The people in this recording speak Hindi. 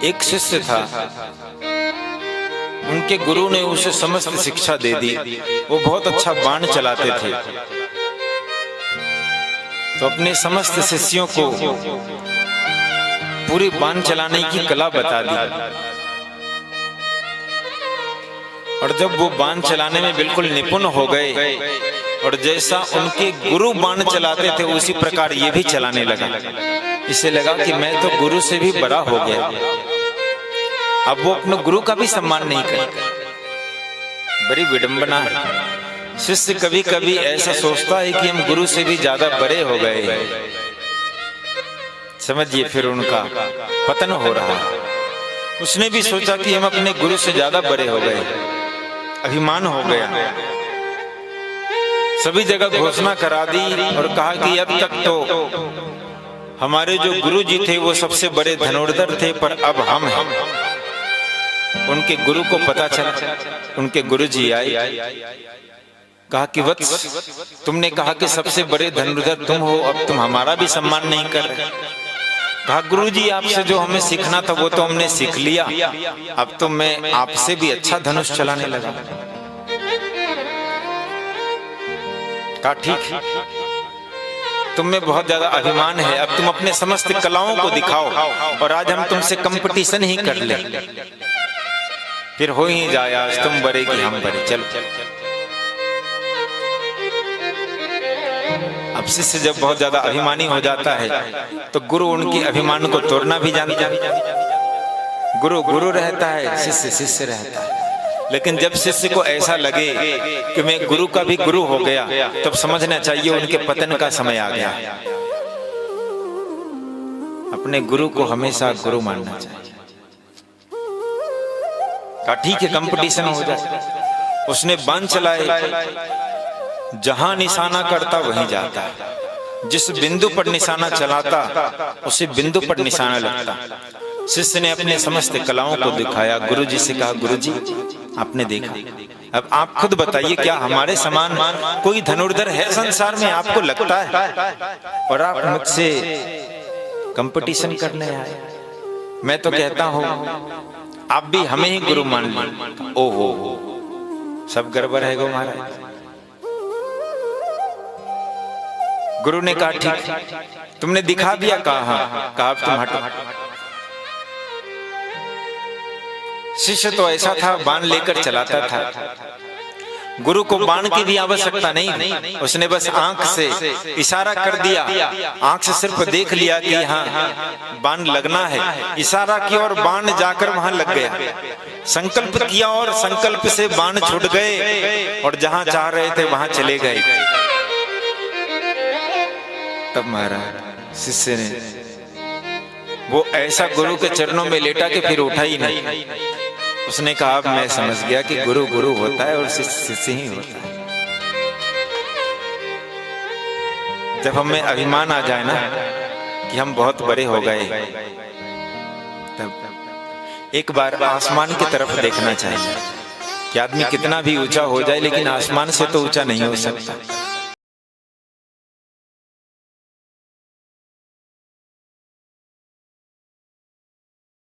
एक शिष्य था, उनके गुरु ने उसे समस्त शिक्षा दे दी। वो बहुत अच्छा बाण चलाते थे, तो अपने समस्त शिष्यों को पूरी बाण चलाने की कला बता दी। और जब वो बाण चलाने में बिल्कुल निपुण हो गए और जैसा उनके गुरु बाण चलाते थे उसी प्रकार ये भी चलाने लगा। इसे लगा कि मैं तो गुरु से भी बड़ा हो गया। अब वो अपने गुरु का भी सम्मान नहीं करता। बड़ी विडंबना है। शिष्य कभी कभी ऐसा सोचता है कि हम गुरु से भी ज्यादा बड़े हो गए, समझिए फिर उनका पतन हो रहा है। उसने भी सोचा कि हम अपने गुरु से ज्यादा बड़े हो गए, अभिमान हो गया। सभी जगह घोषणा करा दी और कहा कि अब तक तो हमारे जो गुरु जी थे वो सबसे बड़े धनुर्धर थे, पर अब हम हैं। उनके गुरु को पता चला, उनके गुरु जी आए, कहा कि वत्स, तुमने कहा कि सबसे बड़े धनुर्धर तुम हो, अब तुम हमारा भी सम्मान नहीं कर रहे। कहा गुरु जी, आपसे जो हमें सीखना था वो तो हमने सीख लिया, अब तो मैं आपसे भी अच्छा धनुष चलाने लगा। कहा ठीक, तुम में बहुत ज्यादा अभिमान है, अब तुम अपने समस्त कलाओं को दिखाओ और आज हम तुमसे कंपटीशन ही कर ले, फिर हो ही जाए, आज तुम बड़े कि हम बड़े। चलो। अब शिष्य जब बहुत ज्यादा अभिमानी हो जाता है तो गुरु उनके अभिमान को तोड़ना भी जानता है। गुरु गुरु रहता है, शिष्य शिष्य रहता है। लेकिन जब शिष्य को ऐसा लगे कि मैं गुरु का भी गुरु हो गया, तब समझना चाहिए उनके पतन का समय आ गया। अपने गुरु को हमेशा गुरु मानना चाहिए। कहा ठीक है, कंपटीशन हो जाए। उसने बाण चलाए, जहां निशाना करता वहीं जाता, जिस बिंदु पर निशाना चलाता उसी बिंदु पर निशाना लगता। शिष्य ने अपने समस्त कलाओं को दिखाया। गुरु जी से कहा, गुरु जी आपने देखा, अब आप खुद बताइए, क्या हमारे समान कोई धनुर्धर है संसार में? आपको लगता है और आप मुझसे कंपटीशन करने आए? मैं तो कहता हूं आप भी हमें ही गुरु मान लीजिए। ओहो, सब गड़बड़ है गो महाराज। गुरु ने कहा ठीक, तुमने दिखा दिया। कहा कहा अब तुम हटो। शिष्य तो ऐसा था, बाण लेकर चलाता था। गुरु को बाण की भी आवश्यकता नहीं, उसने बस आंख से इशारा कर दिया, आंख से सिर्फ देख लिया कि यहाँ बाण लगना है, इशारा किया और बाण जाकर वहां लग गया। संकल्प किया और संकल्प से बाण छूट गए और जहां चाह रहे थे वहां चले गए। तब महाराज शिष्य ने वो ऐसा गुरु के चरणों में लेटा कि फिर उठा ही नहीं। उसने कहा अब मैं समझ गया कि गुरु गुरु होता है और शिष्य शिष्य ही होता है। जब हमें अभिमान आ जाए ना कि हम बहुत बड़े हो गए, तब एक बार आसमान की तरफ देखना चाहिए कि आदमी कितना भी ऊंचा हो जाए लेकिन आसमान से तो ऊंचा नहीं हो सकता।